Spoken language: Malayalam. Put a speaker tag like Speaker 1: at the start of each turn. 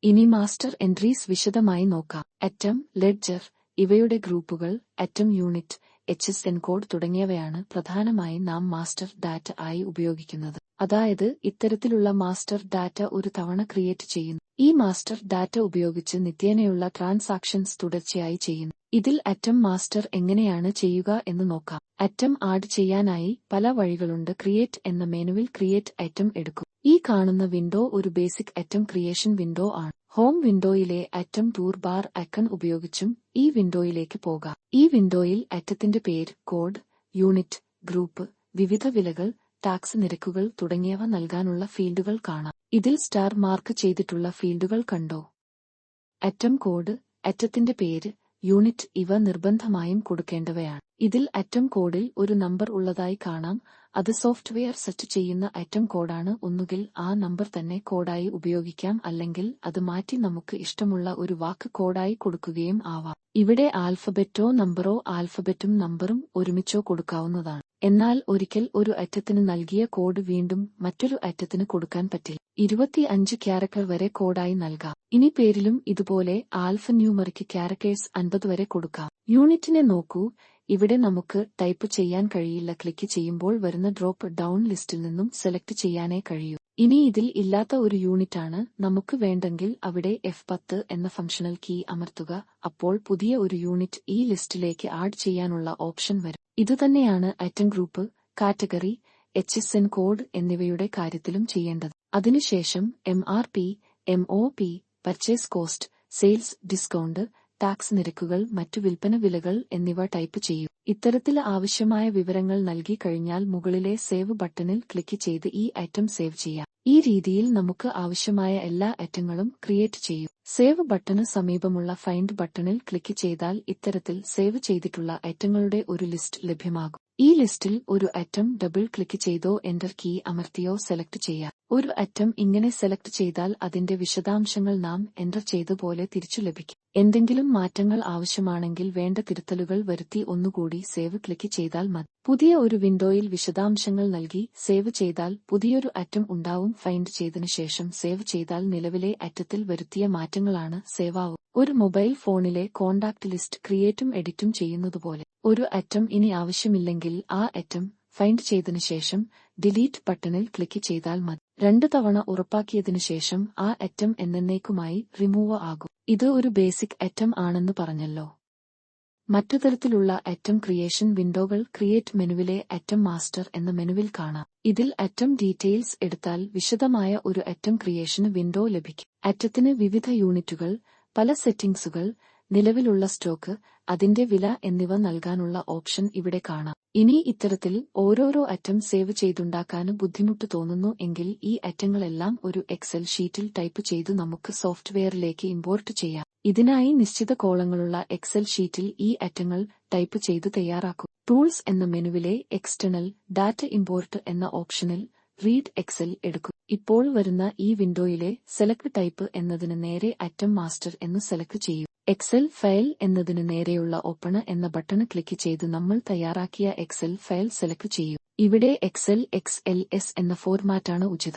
Speaker 1: ഇനി മാസ്റ്റർ എൻട്രീസ് വിശദമായി നോക്കാം. അറ്റം, ലെഡ്ജർ ഇവയുടെ ഗ്രൂപ്പുകൾ, അറ്റം യൂണിറ്റ്, HSN കോഡ് തുടങ്ങിയവയാണ് പ്രധാനമായും നാം മാസ്റ്റർ ഡാറ്റ ആയി ഉപയോഗിക്കുന്നത്. അതായത് ഇത്തരത്തിലുള്ള മാസ്റ്റർ ഡാറ്റ ഒരു തവണ ക്രിയേറ്റ് ചെയ്യുന്നു. ഈ മാസ്റ്റർ ഡാറ്റ ഉപയോഗിച്ച് നിത്യേനയുള്ള ട്രാൻസാക്ഷൻസ് തുടർച്ചയായി ചെയ്യുന്നു. ഇതിൽ അറ്റം മാസ്റ്റർ എങ്ങനെയാണ് ചെയ്യുക എന്ന് നോക്കാം. അറ്റം ആഡ് ചെയ്യാനായി പല വഴികളുണ്ട്. ക്രിയേറ്റ് എന്ന മെനുവിൽ ക്രിയേറ്റ് അറ്റം എടുക്കും. ഈ കാണുന്ന വിൻഡോ ഒരു ബേസിക് അറ്റം ക്രിയേഷൻ വിൻഡോ ആണ്. ഹോം വിൻഡോയിലെ അറ്റം ടൂർ ബാർ ഐക്കൺ ഉപയോഗിച്ചും ഈ വിൻഡോയിലേക്ക് പോകാം. ഈ വിൻഡോയിൽ അറ്റത്തിന്റെ പേര്, കോഡ്, യൂണിറ്റ്, ഗ്രൂപ്പ്, വിവിധ വിലകൾ, ടാക്സ് നിരക്കുകൾ തുടങ്ങിയവ നൽകാനുള്ള ഫീൽഡുകൾ കാണാം. ഇതിൽ സ്റ്റാർ മാർക്ക് ചെയ്തിട്ടുള്ള ഫീൽഡുകൾ കണ്ടോ? അറ്റം കോഡ്, അറ്റത്തിന്റെ പേര്, യൂണിറ്റ് ഇവ നിർബന്ധമായും കൊടുക്കേണ്ടവയാണ്. ഇതിൽ അറ്റം കോഡിൽ ഒരു നമ്പർ ഉള്ളതായി കാണാം. അത് സോഫ്റ്റ്വെയർ സെറ്റ് ചെയ്യുന്ന അറ്റം കോഡാണ്. ഒന്നുകിൽ ആ നമ്പർ തന്നെ കോഡായി ഉപയോഗിക്കാം, അല്ലെങ്കിൽ അത് മാറ്റി നമുക്ക് ഇഷ്ടമുള്ള ഒരു വാക്ക് കോഡായി കൊടുക്കുകയും ആവാം. ഇവിടെ ആൽഫബറ്റോ നമ്പറോ ആൽഫബറ്റും നമ്പറും ഒരുമിച്ചോ കൊടുക്കാവുന്നതാണ്. എന്നാൽ ഒരിക്കൽ ഒരു അറ്റത്തിന് നൽകിയ കോഡ് വീണ്ടും മറ്റൊരു അറ്റത്തിന് കൊടുക്കാൻ പറ്റില്ല. 25 ക്യാരക്ടർ വരെ കോഡായി നൽകാം. ഇനി പേരിലും ഇതുപോലെ ആൽഫ ന്യൂമറിക് ക്യാരക്ടേഴ്സ് 50 വരെ കൊടുക്കാം. യൂണിറ്റിനെ നോക്കൂ. ഇവിടെ നമുക്ക് ടൈപ്പ് ചെയ്യാൻ കഴിയില്ല. ക്ലിക്ക് ചെയ്യുമ്പോൾ വരുന്ന ഡ്രോപ്പ് ഡൗൺ ലിസ്റ്റിൽ നിന്നും സെലക്ട് ചെയ്യാനേ കഴിയൂ. ഇനി ഇതിൽ ഇല്ലാത്ത ഒരു യൂണിറ്റാണ് നമുക്ക് വേണ്ടെങ്കിൽ അവിടെ F10 എന്ന ഫംഗ്ഷണൽ കീ അമർത്തുക. അപ്പോൾ പുതിയ ഒരു യൂണിറ്റ് ഈ ലിസ്റ്റിലേക്ക് ആഡ് ചെയ്യാനുള്ള ഓപ്ഷൻ വരും. ഇതുതന്നെയാണ് അറ്റം ഗ്രൂപ്പ്, കാറ്റഗറി, HSN കോഡ് എന്നിവയുടെ കാര്യത്തിലും ചെയ്യേണ്ടത്. അതിനുശേഷം MRP, MOP, purchase cost, sales discount, tax നിരക്കുകൾ, മറ്റു വിൽപ്പന വിലകൾ എന്നിവ ടൈപ്പ് ചെയ്യൂ. ഇത്തരത്തിൽ ആവശ്യമായ വിവരങ്ങൾ നൽകി കഴിഞ്ഞാൽ മുകളിലെ സേവ് ബട്ടണിൽ ക്ലിക്ക് ചെയ്ത് ഈ ഐറ്റം സേവ് ചെയ്യാം. ഈ രീതിയിൽ നമുക്ക് ആവശ്യമായ എല്ലാ ഐറ്റങ്ങളും ക്രിയേറ്റ് ചെയ്യും. സേവ് ബട്ടണ് സമീപമുള്ള ഫൈൻഡ് ബട്ടണിൽ ക്ലിക്ക് ചെയ്താൽ ഇത്തരത്തിൽ സേവ് ചെയ്തിട്ടുള്ള ഐറ്റങ്ങളുടെ ഒരു ലിസ്റ്റ് ലഭ്യമാകും. ഈ ലിസ്റ്റിൽ ഒരു ഐറ്റം ഡബിൾ ക്ലിക്ക് ചെയ്തോ എന്റർ കീ അമർത്തിയോ സെലക്ട് ചെയ്യാം. ഒരു ഐറ്റം ഇങ്ങനെ സെലക്ട് ചെയ്താൽ അതിന്റെ വിശദാംശങ്ങൾ നാം എന്റർ ചെയ്ത പോലെ തിരിച്ചു ലഭിക്കും. എന്തെങ്കിലും മാറ്റങ്ങൾ ആവശ്യമാണെങ്കിൽ വേണ്ട തിരുത്തലുകൾ വരുത്തി ഒന്നുകൂടി സേവ് ക്ലിക്ക് ചെയ്താൽ മതി. പുതിയ ഒരു വിൻഡോയിൽ വിശദാംശങ്ങൾ നൽകി സേവ് ചെയ്താൽ പുതിയൊരു ഐറ്റം ഉണ്ടാവും. ഫൈൻഡ് ചെയ്തതിനു ശേഷം സേവ് ചെയ്താൽ നിലവിലെ ഐറ്റത്തിൽ വരുത്തിയ മാറ്റങ്ങളാണ് സേവ് ആവും. ഒരു മൊബൈൽ ഫോണിലെ കോണ്ടാക്ട് ലിസ്റ്റ് ക്രിയേറ്റും എഡിറ്റും ചെയ്യുന്നതുപോലെ. ഒരു ഐറ്റം ഇനി ആവശ്യമില്ലെങ്കിൽ ആ ഐറ്റം ഫൈൻഡ് ചെയ്തതിനു ശേഷം ഡിലീറ്റ് ബട്ടണിൽ ക്ലിക്ക് ചെയ്താൽ മതി. 2 തവണ ഉറപ്പാക്കിയതിനു ശേഷം ആ ഐറ്റം എന്നേക്കുമായി റിമൂവ് ആകും. ഇത് ഒരു ബേസിക് ഐറ്റം ആണെന്ന് പറഞ്ഞല്ലോ. മറ്റു തരത്തിലുള്ള ഐറ്റം ക്രിയേഷൻ വിൻഡോകൾ ക്രിയേറ്റ് മെനുവിലെ ഐറ്റം മാസ്റ്റർ എന്ന മെനുവിൽ കാണാം. ഇതിൽ ഐറ്റം ഡീറ്റെയിൽസ് എടുത്താൽ വിശദമായ ഒരു ഐറ്റം ക്രിയേഷൻ വിൻഡോ ലഭിക്കും. ഐറ്റത്തിന് വിവിധ യൂണിറ്റുകൾ, പല സെറ്റിംഗ്സുകൾ, നിലവിലുള്ള സ്റ്റോക്ക്, അതിന്റെ വില എന്നിവ നൽകാനുള്ള ഓപ്ഷൻ ഇവിടെ കാണാം. ഇനി ഇത്തരത്തിൽ ഓരോരോ ഐറ്റം സേവ് ചെയ്തുണ്ടാക്കാനും ബുദ്ധിമുട്ട് തോന്നുന്നു എങ്കിൽ ഈ ഐറ്റങ്ങളെല്ലാം ഒരു എക്സൽ ഷീറ്റിൽ ടൈപ്പ് ചെയ്തു നമുക്ക് സോഫ്റ്റ്വെയറിലേക്ക് ഇമ്പോർട്ട് ചെയ്യാം. ഇതിനായി നിശ്ചിത കോളങ്ങളുള്ള എക്സൽ ഷീറ്റിൽ ഈ ഐറ്റങ്ങൾ ടൈപ്പ് ചെയ്ത് തയ്യാറാക്കും. ടൂൾസ് എന്ന മെനുവിലെ എക്സ്റ്റേണൽ ഡാറ്റ ഇമ്പോർട്ട് എന്ന ഓപ്ഷനിൽ റീഡ് എക്സൽ എടുക്കും. ഇപ്പോൾ വരുന്ന ഈ വിൻഡോയിലെ സെലക്ട് ടൈപ്പ് എന്നതിന് നേരെ ഐറ്റം മാസ്റ്റർ എന്ന് സെലക്ട് ചെയ്യും. എക്സൽ ഫയൽ എന്നതിന് നേരെയുള്ള ഓപ്പൺ എന്ന ബട്ടൺ ക്ലിക്ക് ചെയ്ത് നമ്മൾ തയ്യാറാക്കിയ എക്സൽ ഫയൽ സെലക്ട് ചെയ്യും. ഇവിടെ എക്സൽ XLS എന്ന ഫോർമാറ്റാണ് ഉചിതം.